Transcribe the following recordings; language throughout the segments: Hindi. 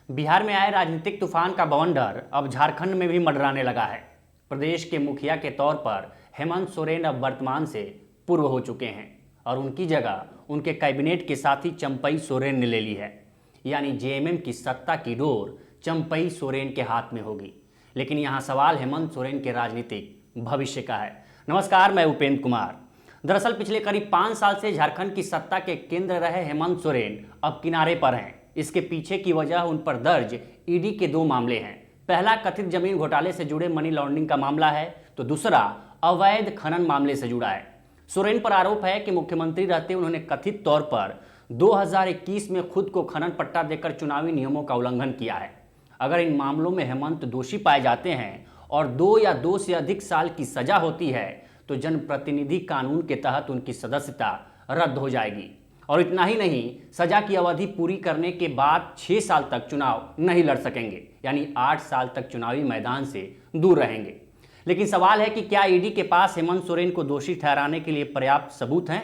बिहार में आए राजनीतिक तूफान का बवंडर अब झारखंड में भी मंडराने लगा है। प्रदेश के मुखिया के तौर पर हेमंत सोरेन अब वर्तमान से पूर्व हो चुके हैं और उनकी जगह उनके कैबिनेट के साथी चंपई सोरेन ने ले ली है। यानी जेएमएम की सत्ता की डोर चंपई सोरेन के हाथ में होगी। लेकिन यहाँ सवाल हेमंत सोरेन के राजनीतिक भविष्य का है। नमस्कार, मैं उपेंद्र कुमार। दरअसल पिछले करीब 5 साल से झारखंड की सत्ता के केंद्र रहे हेमंत सोरेन अब किनारे पर हैं। इसके पीछे की वजह उन पर दर्ज ईडी के 2 मामले हैं। पहला कथित जमीन घोटाले से जुड़े मनी लॉन्ड्रिंग का मामला है, तो दूसरा अवैध खनन मामले से जुड़ा है। सोरेन पर आरोप है कि मुख्यमंत्री रहते उन्होंने कथित तौर पर 2021 में खुद को खनन पट्टा देकर चुनावी नियमों का उल्लंघन किया है। अगर इन मामलों में हेमंत दोषी पाए जाते हैं और 2 या 2 से अधिक साल की सजा होती है, तो जनप्रतिनिधि कानून के तहत उनकी सदस्यता रद्द हो जाएगी। और इतना ही नहीं, सजा की अवधि पूरी करने के बाद 6 साल तक चुनाव नहीं लड़ सकेंगे, यानी 8 साल तक चुनावी मैदान से दूर रहेंगे। लेकिन सवाल है कि क्या ईडी के पास हेमंत सोरेन को दोषी ठहराने के लिए पर्याप्त सबूत हैं?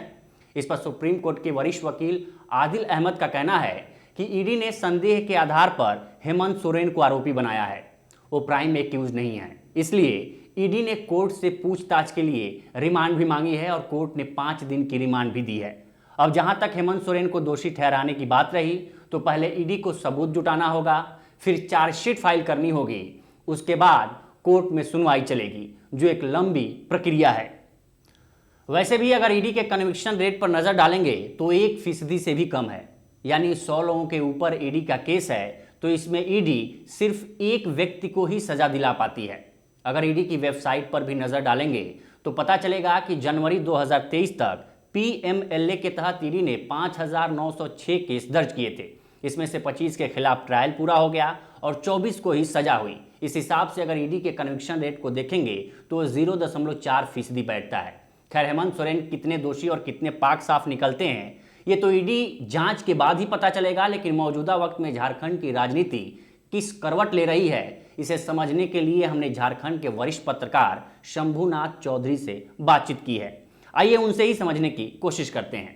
इस पर सुप्रीम कोर्ट के वरिष्ठ वकील आदिल अहमद का कहना है कि ईडी ने संदेह के आधार पर हेमंत सोरेन को आरोपी बनाया है। वो प्राइम एक्यूज नहीं है, इसलिए ईडी ने कोर्ट से पूछताछ के लिए रिमांड भी मांगी है और कोर्ट ने 5 दिन की रिमांड भी दी है। अब जहां तक हेमंत सोरेन को दोषी ठहराने की बात रही, तो पहले ईडी को सबूत जुटाना होगा, फिर चार्जशीट फाइल करनी होगी, उसके बाद कोर्ट में सुनवाई चलेगी, जो एक लंबी प्रक्रिया है। वैसे भी अगर ईडी के कन्विक्शन रेट पर नजर डालेंगे तो 1% से भी कम है। यानी 100 लोगों के ऊपर ईडी का केस है, तो इसमें ईडी सिर्फ एक व्यक्ति को ही सजा दिला पाती है। अगर ईडी की वेबसाइट पर भी नजर डालेंगे तो पता चलेगा कि जनवरी 2023 तक पीएमएलए के तहत ईडी ने 5,906 केस दर्ज किए थे। इसमें से 25 के खिलाफ ट्रायल पूरा हो गया और 24 को ही सजा हुई। इस हिसाब से अगर ईडी के कन्विक्शन रेट को देखेंगे तो 0.4% बैठता है। खैर, हेमंत सोरेन कितने दोषी और कितने पाक साफ निकलते हैं, ये तो ईडी जांच के बाद ही पता चलेगा। लेकिन मौजूदा वक्त में झारखंड की राजनीति किस करवट ले रही है, इसे समझने के लिए हमने झारखंड के वरिष्ठ पत्रकार शंभुनाथ चौधरी से बातचीत की है। आइए उनसे ही समझने की कोशिश करते हैं।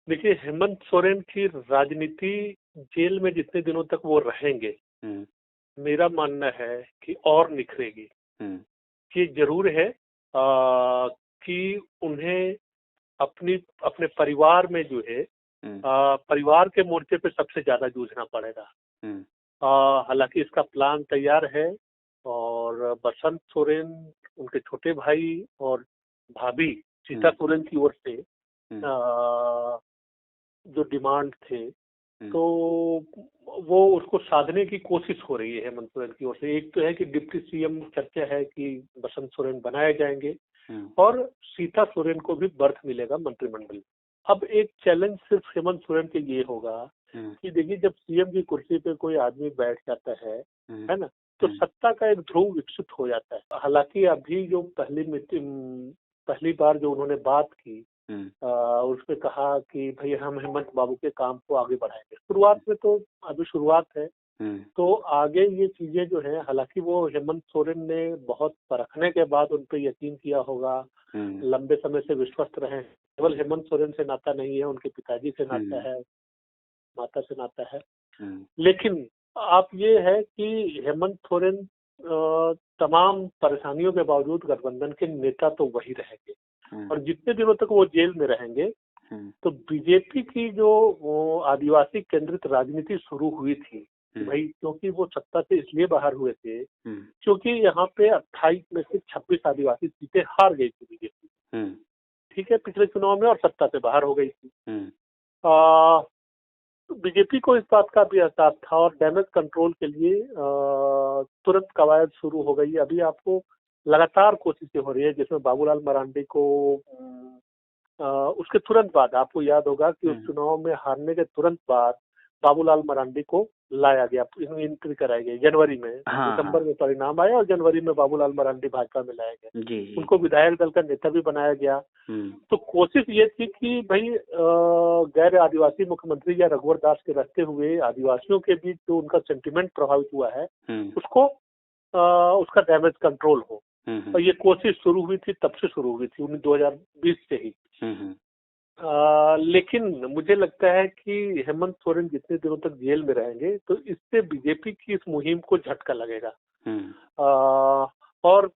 देखिए, हेमंत सोरेन की राजनीति जेल में जितने दिनों तक वो रहेंगे, मेरा मानना है कि और निखरेगी। ये जरूर है कि उन्हें अपने परिवार में जो है परिवार के मोर्चे पे सबसे ज्यादा जूझना पड़ेगा। हालांकि इसका प्लान तैयार है और बसंत सोरेन, उनके छोटे भाई और भाभी सीता सोरेन की ओर से जो डिमांड थे, तो वो उसको साधने की कोशिश हो रही है हेमंत सोरेन की ओर से। एक तो है कि डिप्टी सीएम चर्चा है कि बसंत सोरेन बनाए जाएंगे और सीता सोरेन को भी बर्थ मिलेगा मंत्रिमंडल में। अब एक चैलेंज सिर्फ हेमंत सोरेन के ये होगा कि देखिए, जब सीएम की कुर्सी पे कोई आदमी बैठ जाता है ना, तो सत्ता का एक ध्रुव विकसित हो जाता है। हालांकि अभी जो पहली बार जो उन्होंने बात की, उसमें कहा कि भाई हम हेमंत बाबू के काम को आगे बढ़ाएंगे। शुरुआत में तो अभी शुरुआत है, तो आगे ये चीजें जो है, हालांकि वो हेमंत सोरेन ने बहुत परखने के बाद उन पर यकीन किया होगा, लंबे समय से विश्वस्त रहे। केवल हेमंत सोरेन से नाता नहीं है, उनके पिताजी से नाता है, माता से नाता है। लेकिन आप ये है कि हेमंत सोरेन तमाम परेशानियों के बावजूद गठबंधन के नेता तो वही रहेंगे और जितने दिनों तक वो जेल में रहेंगे, तो बीजेपी की जो वो आदिवासी केंद्रित राजनीति शुरू हुई थी, भाई, क्योंकि वो सत्ता से इसलिए बाहर हुए थे क्योंकि यहाँ पे 28 में से 26 आदिवासी सीटें हार गई थी बीजेपी, ठीक है, पिछले चुनाव में, और सत्ता से बाहर हो गई थी। बीजेपी को इस बात का भी एहसास था और डैमेज कंट्रोल के लिए तुरंत कवायद शुरू हो गई। अभी आपको लगातार कोशिशें हो रही है, जिसमें बाबूलाल मरांडी को उसके तुरंत बाद, आपको याद होगा कि उस चुनाव में हारने के तुरंत बाद बाबूलाल मरांडी को लाया गया, एंट्री कराई गई जनवरी में। दिसंबर में परिणाम आया और जनवरी में बाबूलाल मरांडी भाजपा में लाया गया, उनको विधायक दल का नेता भी बनाया गया। तो कोशिश ये थी कि भाई गैर आदिवासी मुख्यमंत्री या रघुवर दास के रहते हुए आदिवासियों के बीच जो उनका सेंटिमेंट प्रभावित हुआ है, उसको उसका डैमेज कंट्रोल हो। और ये कोशिश शुरू हुई थी, तब से शुरू हुई थी 2020 से ही। लेकिन मुझे लगता है कि हेमंत सोरेन जितने दिनों तक जेल में रहेंगे तो इससे बीजेपी की इस मुहिम को झटका लगेगा। और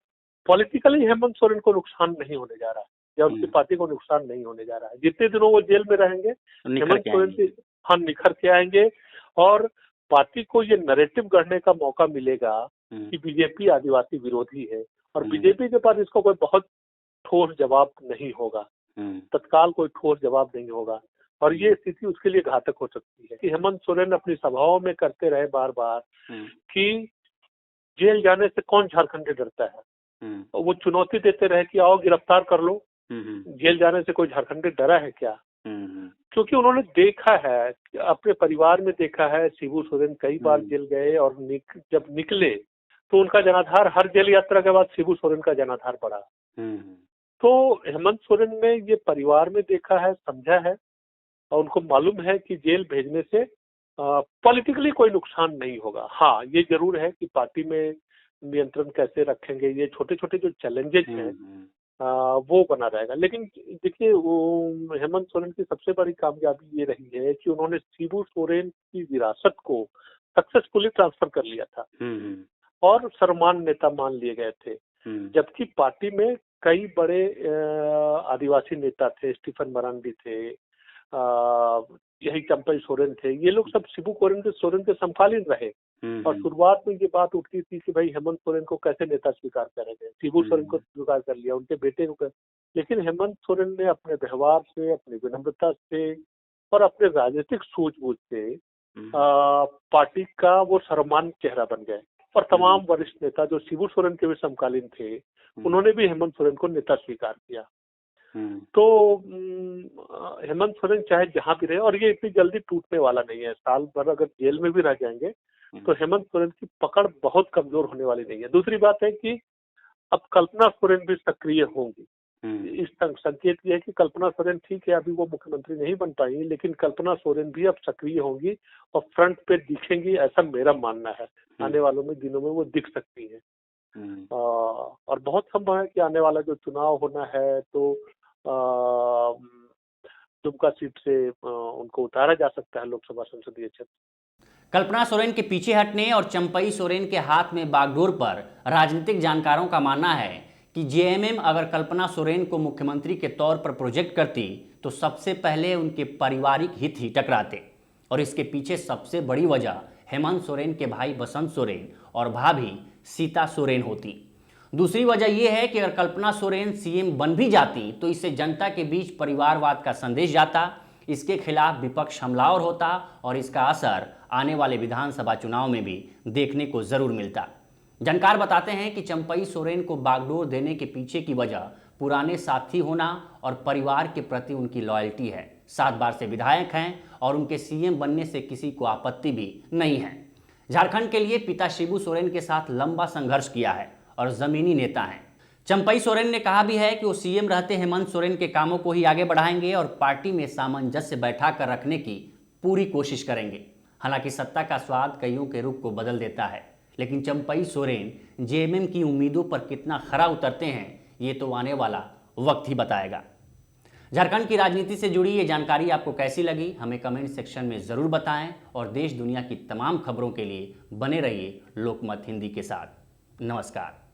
पॉलिटिकली हेमंत सोरेन को नुकसान नहीं होने जा रहा है या उसकी पार्टी को नुकसान नहीं होने जा रहा है। जितने दिनों वो जेल में रहेंगे हेमंत सोरेन से निखर के आएंगे और पार्टी को ये नैरेटिव गढ़ने का मौका मिलेगा कि बीजेपी आदिवासी विरोधी है और बीजेपी के पास इसको कोई बहुत ठोस जवाब नहीं होगा, तत्काल कोई ठोस जवाब नहीं होगा और ये स्थिति उसके लिए घातक हो सकती है कि हेमंत सोरेन अपनी सभाओं में करते रहे बार बार कि जेल जाने से कौन झारखंडी डरता है। वो चुनौती देते रहे कि आओ गिरफ्तार कर लो, जेल जाने से कोई झारखंडी डरा है क्या। क्योंकि उन्होंने देखा है, अपने परिवार में देखा है, शिबू सोरेन कई बार जेल गए और जब निकले तो उनका जनाधार हर जेल यात्रा के बाद शिबू सोरेन का जनाधार बढ़ा। तो हेमंत सोरेन ने ये परिवार में देखा है, समझा है और उनको मालूम है कि जेल भेजने से पॉलिटिकली कोई नुकसान नहीं होगा। हाँ, ये जरूर है कि पार्टी में नियंत्रण कैसे रखेंगे, ये छोटे छोटे जो चैलेंजेस हैं वो बना रहेगा। लेकिन देखिए, वो हेमंत सोरेन की सबसे बड़ी कामयाबी ये रही है कि उन्होंने शिबू सोरेन की विरासत को सक्सेसफुली ट्रांसफर कर लिया था और सर्वमान्य नेता मान लिए गए थे। जबकि पार्टी में कई बड़े आदिवासी नेता थे, स्टीफन मरांडी थे, यही चंपई सोरेन थे, ये लोग सब शिबू सोरेन के समकालीन रहे और शुरुआत में ये बात उठती थी कि भाई हेमंत सोरेन को कैसे नेता स्वीकार करेंगे। शिबू सोरेन को स्वीकार कर लिया, उनके बेटे को लेकिन हेमंत सोरेन ने अपने व्यवहार से, अपनी विनम्रता से और अपने राजनीतिक सूझबूझ से पार्टी का वो सर्वमान्य चेहरा बन गए और तमाम वरिष्ठ नेता जो शिबू सोरेन के भी समकालीन थे उन्होंने भी हेमंत सोरेन को नेता स्वीकार किया। तो हेमंत सोरेन चाहे जहां भी रहे, और ये इतनी जल्दी टूटने वाला नहीं है, साल भर अगर जेल में भी रह जाएंगे तो हेमंत सोरेन की पकड़ बहुत कमजोर होने वाली नहीं है। दूसरी बात है कि अब कल्पना सोरेन भी सक्रिय होंगी। इस संकेत ये है कि कल्पना सोरेन, ठीक है अभी वो मुख्यमंत्री नहीं बन पाई, लेकिन कल्पना सोरेन भी अब सक्रिय होंगी और फ्रंट पे दिखेंगी, ऐसा मेरा मानना है। आने वालों में दिनों में वो दिख सकती है और बहुत संभव है कि आने वाला जो चुनाव होना है तो दुमका सीट से उनको उतारा जा सकता है लोकसभा संसदीय क्षेत्र। कल्पना सोरेन के पीछे हटने और चंपई सोरेन के हाथ में बागडोर पर राजनीतिक जानकारों का मानना है कि जेएमएम अगर कल्पना सोरेन को मुख्यमंत्री के तौर पर प्रोजेक्ट करती तो सबसे पहले उनके पारिवारिक हित ही टकराते और इसके पीछे सबसे बड़ी वजह हेमंत सोरेन के भाई बसंत सोरेन और भाभी सीता सोरेन होती। दूसरी वजह यह है कि अगर कल्पना सोरेन सीएम बन भी जाती तो इससे जनता के बीच परिवारवाद का संदेश जाता, इसके खिलाफ विपक्ष हमलावर होता और इसका असर आने वाले विधानसभा चुनाव में भी देखने को जरूर मिलता। जानकार बताते हैं कि चंपई सोरेन को बागडोर देने के पीछे की वजह पुराने साथी होना और परिवार के प्रति उनकी लॉयल्टी है। 7 बार से विधायक हैं और उनके सीएम बनने से किसी को आपत्ति भी नहीं है। झारखंड के लिए पिता शिबू सोरेन के साथ लंबा संघर्ष किया है और जमीनी नेता हैं। चंपई सोरेन ने कहा भी है कि वो सीएम रहते हेमंत सोरेन के कामों को ही आगे बढ़ाएंगे और पार्टी में सामंजस्य बैठा कर रखने की पूरी कोशिश करेंगे। हालांकि सत्ता का स्वाद कईयों के रुख को बदल देता है, लेकिन चंपई सोरेन जेएमएम की उम्मीदों पर कितना खरा उतरते हैं ये तो आने वाला वक्त ही बताएगा। झारखंड की राजनीति से जुड़ी ये जानकारी आपको कैसी लगी हमें कमेंट सेक्शन में ज़रूर बताएं और देश दुनिया की तमाम खबरों के लिए बने रहिए लोकमत हिंदी के साथ। नमस्कार।